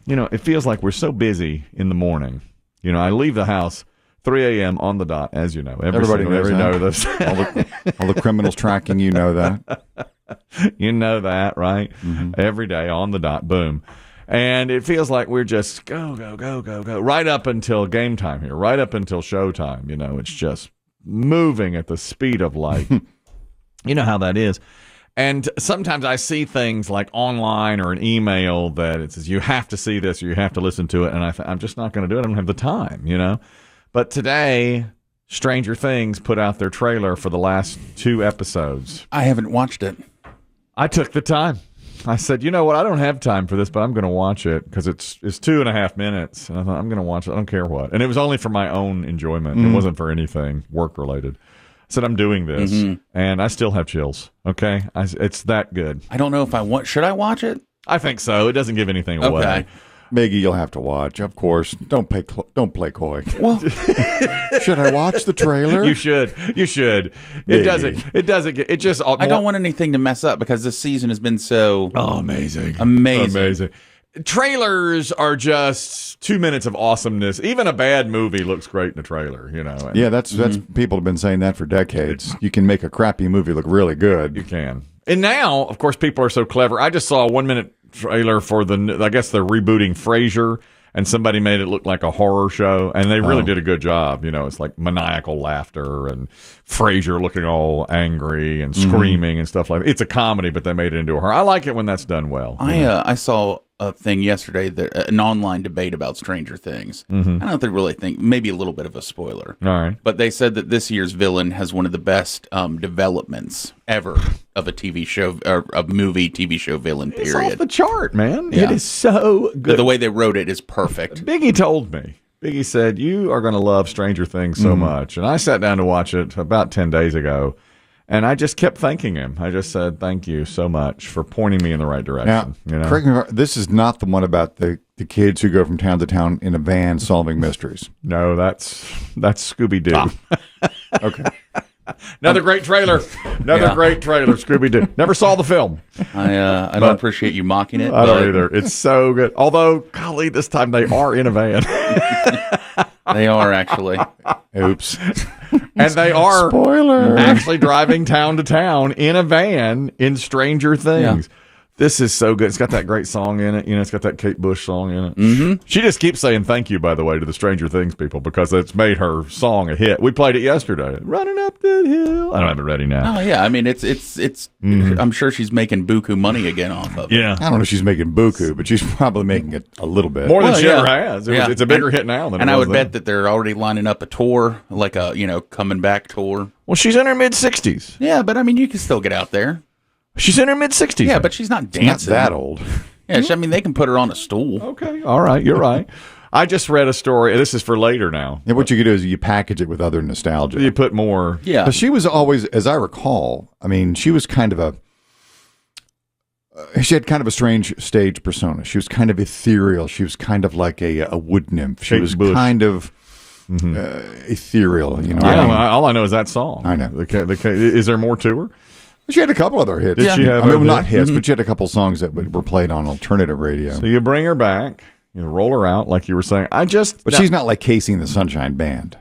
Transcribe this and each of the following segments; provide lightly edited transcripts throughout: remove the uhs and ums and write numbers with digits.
it feels like we're so busy in the morning. I leave the house 3 a.m. on the dot, as you know. Everybody knows this. all the criminals tracking you know that. You know that, right? Mm-hmm. Every day on the dot, boom. And it feels like we're just go, right up until game time here, right up until showtime. It's just moving at the speed of light. You know how that is. And sometimes I see things like online or an email that it says, you have to see this or you have to listen to it. And I'm just not going to do it. I don't have the time, But today, Stranger Things put out their trailer for the last 2 episodes. I haven't watched it. I took the time. I said, you know what? I don't have time for this, but I'm going to watch it because it's 2.5 minutes. And I thought, I'm going to watch it. I don't care what. And it was only for my own enjoyment. It wasn't for anything work-related. I said, I'm doing this, and I still have chills, okay? It's that good. I don't know if should I watch it? I think so. It doesn't give anything away. Okay. Maggie, you'll have to watch, of course. Don't play coy. Well, should I watch the trailer? You should. It doesn't get. It just. I don't want anything to mess up because this season has been so amazing. Trailers are just 2 minutes of awesomeness. Even a bad movie looks great in a trailer, Yeah, that's people have been saying that for decades. You can make a crappy movie look really good. You can. And now, of course, people are so clever. I just saw a 1-minute trailer for I guess they're rebooting Frasier, and somebody made it look like a horror show, and they really did a good job. It's like maniacal laughter and Frasier looking all angry and screaming and stuff like that. It's a comedy, but they made it into a horror. I like it when that's done well. I saw a thing yesterday, an online debate about Stranger Things. I don't really think, maybe a little bit of a spoiler. All right. But they said that this year's villain has one of the best developments ever of a TV show, or a movie TV show villain, period. It's off the chart, man. Yeah. It is so good. The way they wrote it is perfect. Biggie told me. Biggie said, you are going to love Stranger Things so much. And I sat down to watch it about 10 days ago. And I just kept thanking him. I just said, thank you so much for pointing me in the right direction. Now, correct me if this is not the one about the kids who go from town to town in a van solving mysteries. No, that's Scooby-Doo. Okay. Another great trailer. Great trailer, Scooby-Doo. Never saw the film. I don't appreciate you mocking it. I don't either. It's so good. Although, golly, this time they are in a van. They are, actually. Oops. And they are Spoiler. actually driving town to town in a van in Stranger Things. Yeah. This is so good. It's got that great song in it. It's got that Kate Bush song in it. Mm-hmm. She just keeps saying thank you, by the way, to the Stranger Things people because it's made her song a hit. We played it yesterday. Running up that hill. I don't have it ready now. Oh, yeah. I mean, it's. I'm sure she's making buku money again off of it. Yeah. I don't know if she's making buku, but she's probably making it a little bit. More than she ever has. It's a bigger hit now than it was. And I would then. bet that they're already lining up a tour, like a, coming back tour. Well, she's in her mid-60s. Yeah, but I mean, you can still get out there. She's in her mid-60s. Yeah, but she's not dancing. Not that old. Yeah, they can put her on a stool. Okay, all right, you're right. I just read a story. This is for later now. Yeah, what you could do is you package it with other nostalgia. You put more. Yeah. But she was always, as I recall, she was kind of she had kind of a strange stage persona. She was kind of ethereal. She was kind of like a wood nymph. She was kind of ethereal. All I know is that song. I know. Is there more to her? She had a couple other hits. Did she have? Not hits, but she had a couple songs that were played on alternative radio. So you bring her back, you roll her out, like you were saying. But she's not like Casey and the Sunshine Band.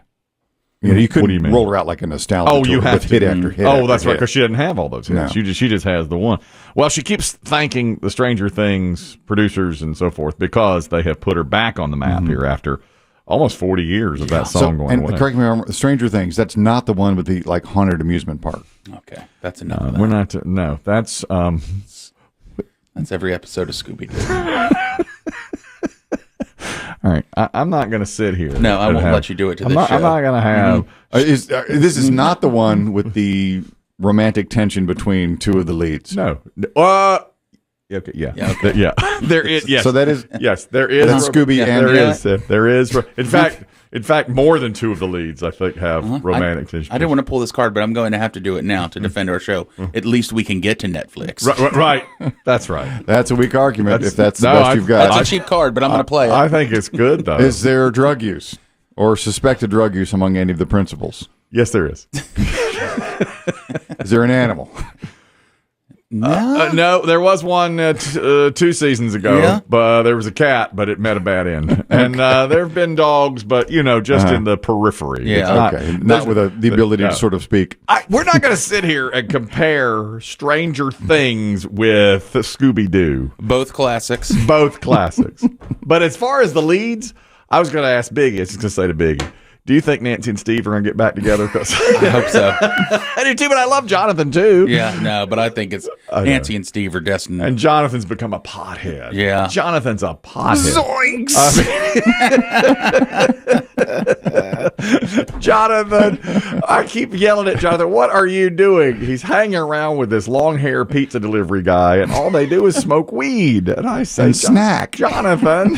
You couldn't roll her out like a nostalgia tour with hit after hit. Oh, that's right, because she didn't have all those hits. No. She just has the one. Well, she keeps thanking the Stranger Things producers and so forth because they have put her back on the map here after almost 40 years of that song going away. Correct me if I'm wrong, Stranger Things, that's not the one with the haunted amusement park. Okay, that's enough. We're not. No, that's that's every episode of Scooby-Doo. All right, I'm not going to sit here. No, I won't let you do it to this show. I'm not going to have. This is not the one with the romantic tension between two of the leads. No. Okay. Yeah. Okay. Yeah. There is. Yes. So that is. Yes. There is. That's Scooby and there is. There is. In fact, more than two of the leads, I think, have romantic tension. I didn't want to pull this card, but I'm going to have to do it now to defend our show. At least we can get to Netflix. Right. That's right. That's a weak argument if that's the best you've got. That's a cheap card, but I'm going to play it. I think it's good, though. Is there drug use or suspected drug use among any of the principals? Yes, there is. Is there an animal? No. There was one 2 seasons ago, but there was a cat, but it met a bad end. And there have been dogs, but, just in the periphery. Yeah. Not with the ability to sort of speak. We're not going to sit here and compare Stranger Things with Scooby-Doo. Both classics. Both classics. But as far as the leads, I was going to ask Biggie. I was just going to say to Biggie, do you think Nancy and Steve are going to get back together? I hope so. I do too, but I love Jonathan too. Yeah, no, but I think it's Nancy and Steve are destined. And Jonathan's become a pothead. Yeah. Jonathan's a pothead. Zoinks! Jonathan, I keep yelling at Jonathan, what are you doing? He's hanging around with this long hair pizza delivery guy, and all they do is smoke weed. And I say, snack. Jonathan.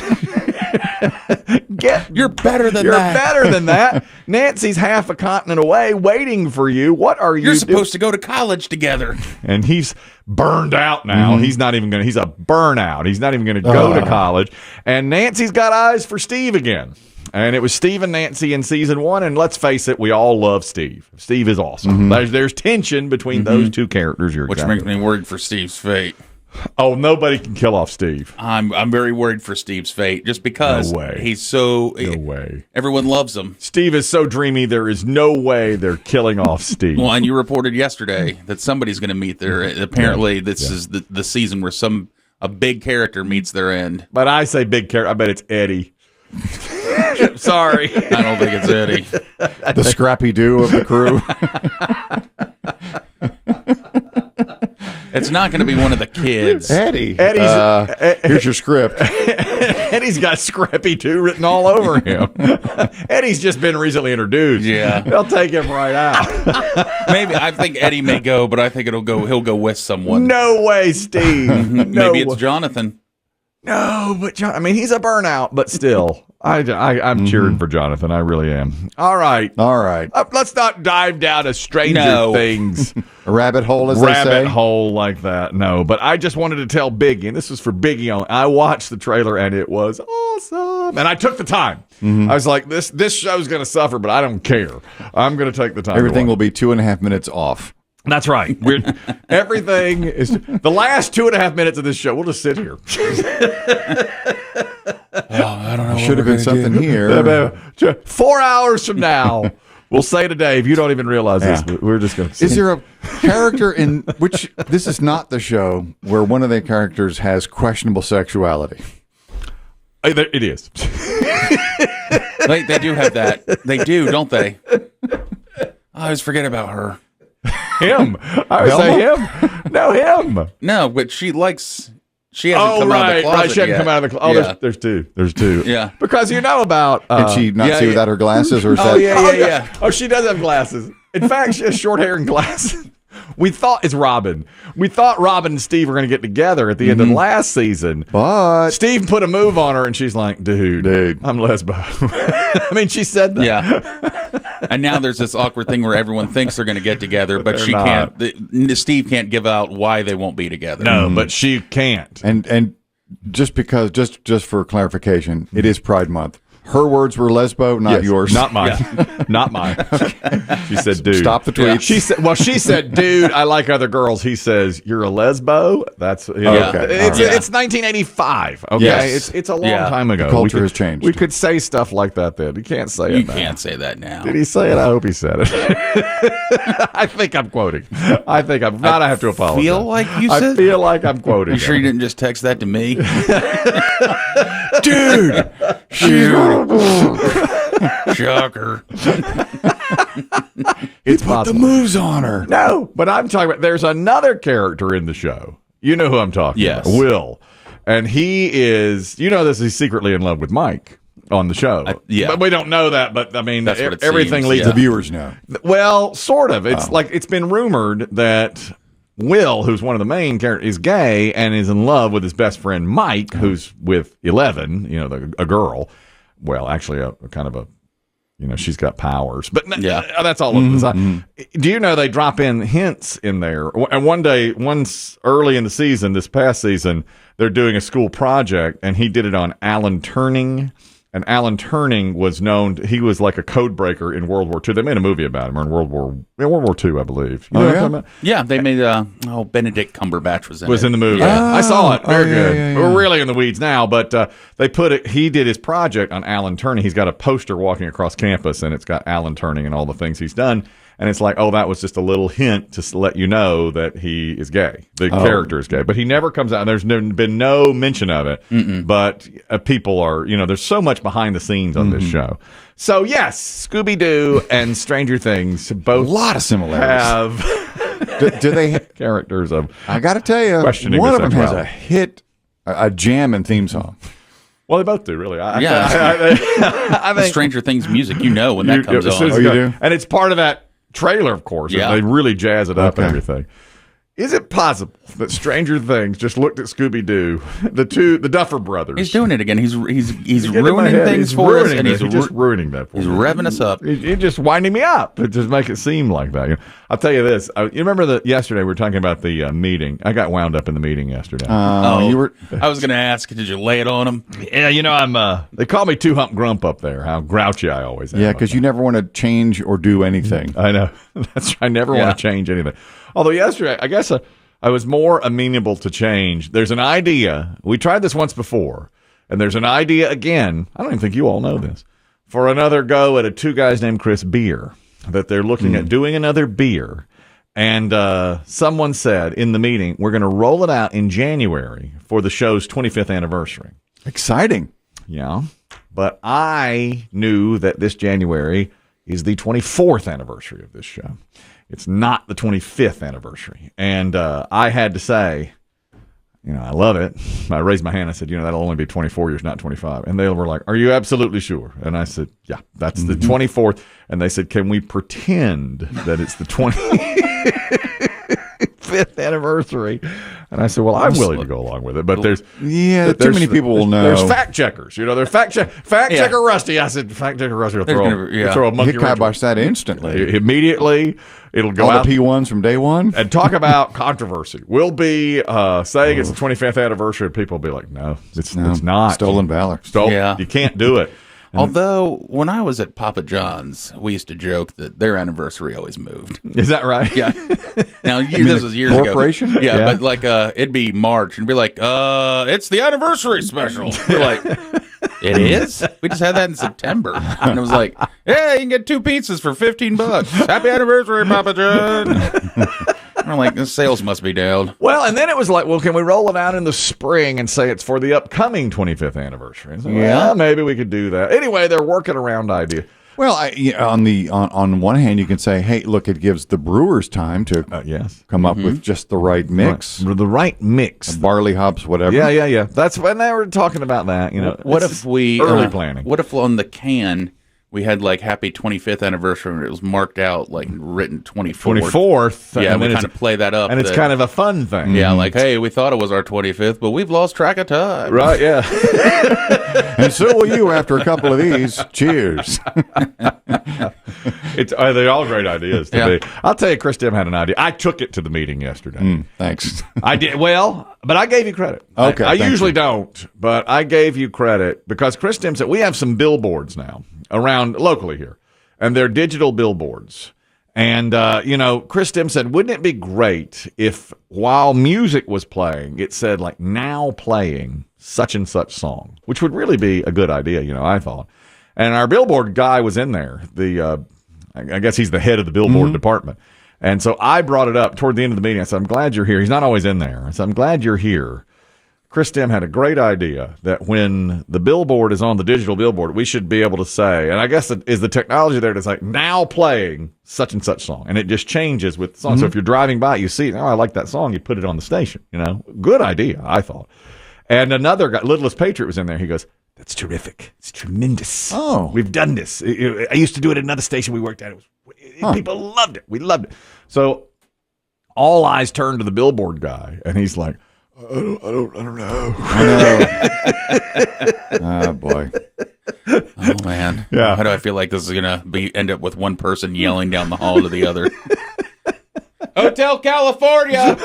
You're better than that. You're better than that. Nancy's half a continent away waiting for you. What are you You're supposed to go to college together. And he's burned out now. He's not even going to, he's a burnout. He's not even going to go to college. And Nancy's got eyes for Steve again. And it was Steve and Nancy in season 1. And let's face it, we all love Steve. Steve is awesome. There's tension between those two characters. Which makes me worried for Steve's fate. Oh, nobody can kill off Steve. I'm very worried for Steve's fate just because he's so... No way. Everyone loves him. Steve is so dreamy, there is no way they're killing off Steve. Well, and you reported yesterday that somebody's going to meet their... Apparently, this is the season where a big character meets their end. But I say big character, I bet it's Eddie. Sorry. I don't think it's Eddie. The Scrappy-Doo of the crew. It's not going to be one of the kids. Eddie's here's your script. Eddie's got Scrappy-Doo written all over him. Eddie's just been recently introduced. Yeah. They'll take him right out. Maybe. I think Eddie may go, but I think he'll go with someone. No way, Steve. Maybe it's Jonathan. No, but he's a burnout, but still. I'm cheering for Jonathan. I really am. All right. Let's not dive down a Stranger Things. A rabbit hole, as they say. Rabbit hole like that. No, but I just wanted to tell Biggie, and this was for Biggie only. I watched the trailer, and it was awesome. And I took the time. I was like, this show's going to suffer, but I don't care. I'm going to take the time. Everything will be 2.5 minutes off. That's right. Everything is the last 2.5 minutes of this show. We'll just sit here. I don't know. Should have been something here. 4 hours from now, we'll say to Dave, you don't even realize this. But we're just going to. Is there a character in which this is not the show where one of the characters has questionable sexuality? It is. They do have that. They do, don't they? I always forget about her. Him. I would say him. No, him. No, but she hasn't come out of the closet. Right. She hasn't come out of the closet. Oh, there's two. There's two. Yeah. Because about... Can she not see without her glasses? Or is that... Yeah. Oh, she does have glasses. In fact, she has short hair and glasses. We thought it's Robin. We thought Robin and Steve were going to get together at the end of last season. But Steve put a move on her, and she's like, dude, I'm lesbo. She said that. Yeah. And now there's this awkward thing where everyone thinks they're going to get together, but she can't. Steve can't give out why they won't be together. No, but she can't. And just because, just for clarification, it is Pride Month. Her words were lesbo, not yours. Not mine. Not mine. She said, dude. Stop the tweet. Yeah. She said, dude, I like other girls. He says, you're a lesbo? That's okay. It's 1985. Okay. Yes. It's a long time ago. The culture has changed. We could say stuff like that then. You can't say it now. You can't say that now. Did he say it? I hope he said it. I think I'm quoting. I have to apologize. I feel like I'm quoting. You sure you didn't just text that to me? Dude. Shocker. It's put the moves on her. No, but I'm talking about there's another character in the show. You know who I'm talking about. Will. And he is, he's secretly in love with Mike on the show. But we don't know that, but everything leads the viewers know. Well, sort of. It's like it's been rumored that Will, who's one of the main characters, is gay and is in love with his best friend Mike, who's with 11, a girl. Well, actually, a kind of a, she's got powers. But that's all of this. Do you know they drop in hints in there? And once early in the season, this past season, they're doing a school project, and he did it on Alan Turing. And Alan Turing was known. He was like a code breaker in World War II. They made a movie about him or in World War II, I believe. You know what I'm talking about? Yeah, they made Benedict Cumberbatch was in the movie. I saw it. Very good. Yeah. We're really in the weeds now, but they put it. He did his project on Alan Turing. He's got a poster walking across campus, and it's got Alan Turing and all the things he's done. And it's like, oh, that was just a little hint to let you know that he is gay. The character is gay. But he never comes out. There's been no mention of it. But people are, there's so much behind the scenes on this show. So, yes, Scooby-Doo and Stranger Things both a lot of similarities. have do they characters of I got to tell you, questioning one the of them has sexuality. a hit, a jam and theme song. Well, they both do, really. I think Stranger Things music, when that comes on. Oh, you do? And it's part of that trailer, of course. Yeah. They really jazz it up and everything. Is it possible that Stranger Things just looked at Scooby-Doo, the Duffer Brothers? He's doing it again. He's ruining things for us, and he's just ruining that for He's me. revving us up. He's just winding me up. It just make it seem like that. I'll tell you this. You remember that yesterday we were talking about the meeting. I got wound up in the meeting yesterday. You were. I was going to ask, did you lay it on him? Yeah, I'm. They call me Hump Grump up there. How grouchy I always am. Yeah, because you never want to change or do anything. I know. I never want to change anything. Although yesterday, I guess I was more amenable to change. There's an idea. We tried this once before, and there's an idea again. I don't even think you all know this. For another go at a two guys named Chris beer, that they're looking at doing another beer. And someone said in the meeting, we're going to roll it out in January for the show's 25th anniversary. Exciting. Yeah. But I knew that this January is the 24th anniversary of this show. It's not the 25th anniversary. And I had to say, I love it. I raised my hand. I said, that'll only be 24 years, not 25. And they were like, are you absolutely sure? And I said, yeah, that's the 24th. And they said, can we pretend that it's the 25th anniversary? And I said, well, I'm willing to go along with it. But too many people will know. There's fact checkers. There's fact checker Rusty. I said, fact checker Rusty will throw a monkey He wrench. kibosh that instantly. Immediately. It'll go All out. the P1s from day one. And talk about controversy. We'll be saying it's the 25th anniversary, and people will be like, no, it's not. Stolen valor. Yeah. You can't do it. Although, when I was at Papa John's, we used to joke that their anniversary always moved. Is that right? Yeah. Now, this was years ago. Corporation? Yeah, but it'd be March, and be like, it's the anniversary special. We're like, it is? We just had that in September. And it was like, yeah, you can get 2 pizzas for $15. Happy anniversary, Papa John. I'm like, the sales must be down. Well, and then it was like, well, can we roll it out in the spring and say it's for the upcoming 25th anniversary? So, well, maybe we could do that. Anyway, they're working around idea. Well, on one hand, you can say, hey, look, it gives the brewers time to come up with just the right mix. Right. The right mix. Barley, hops, whatever. Yeah. That's when they were talking about that. What if we early planning? What if on the can we had happy 25th anniversary and it was marked out written 24th? 24th. Yeah, and we kind of play that up. And it's kind of a fun thing. Yeah, hey, we thought it was our 25th, but we've lost track of time. Right, yeah. And so will you after a couple of these. Cheers. They're all great ideas to me. I'll tell you, Chris Demm had an idea. I took it to the meeting yesterday. Thanks. I did. Well, but I gave you credit. Okay. I usually don't, but I gave you credit because Chris Demm said we have some billboards now around locally here, and they're digital billboards. And, Chris Demm said, wouldn't it be great if while music was playing, it said now playing such and such song, which would really be a good idea, I thought. And our billboard guy was in there. I guess he's the head of the billboard department. And so I brought it up toward the end of the meeting. I said, I'm glad you're here. He's not always in there. I said, I'm glad you're here. Chris Demm had a great idea that when the billboard is on the digital billboard, we should be able to say, and I guess is the technology there to say, now playing such and such song. And it just changes with the song. So if you're driving by, you see, I like that song, you put it on the station. Good idea, I thought. And another guy, Littlest Patriot, was in there. He goes, that's terrific. It's tremendous. Oh. We've done this. I used to do it at another station we worked at. People loved it. We loved it. So all eyes turned to the billboard guy, and he's like, I don't know. Oh, boy. Oh, man. Yeah. How do I feel like this is going to end up with one person yelling down the hall to the other? Hotel California!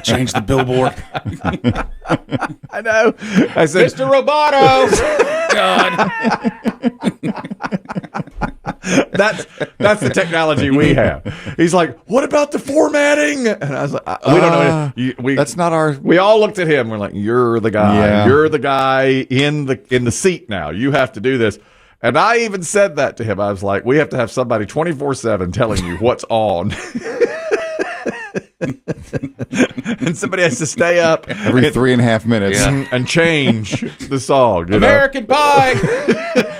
Change the billboard. I know. I said, Mr. Roboto. God. that's the technology we have. He's like, what about the formatting? And I was like, we don't know. That's not our. We all looked at him. We're like, you're the guy. Yeah. You're the guy in the seat now. You have to do this. And I even said that to him. I was like, we have to have somebody 24/7 telling you what's on. And somebody has to stay up Every 3.5 minutes. and change the song. You American Pie.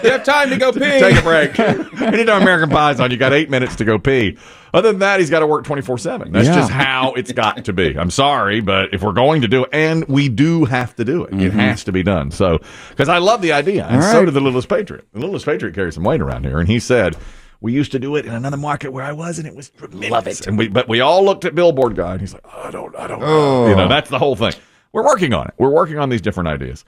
You have time to go pee. Take a break. Anytime American Pie's on, you got 8 minutes to go pee. Other than that, he's got to work 24/7. That's just how it's got to be. I'm sorry, but if we're going to do it, and we do have to do it, it has to be done. So, because I love the idea, and so did the Littlest Patriot. The Littlest Patriot carries some weight around here, and he said, we used to do it in another market where I was, and it was tremendous. Love it. And but we all looked at Billboard guy, and he's like, I don't know. You know, that's the whole thing. We're working on it. We're working on these different ideas.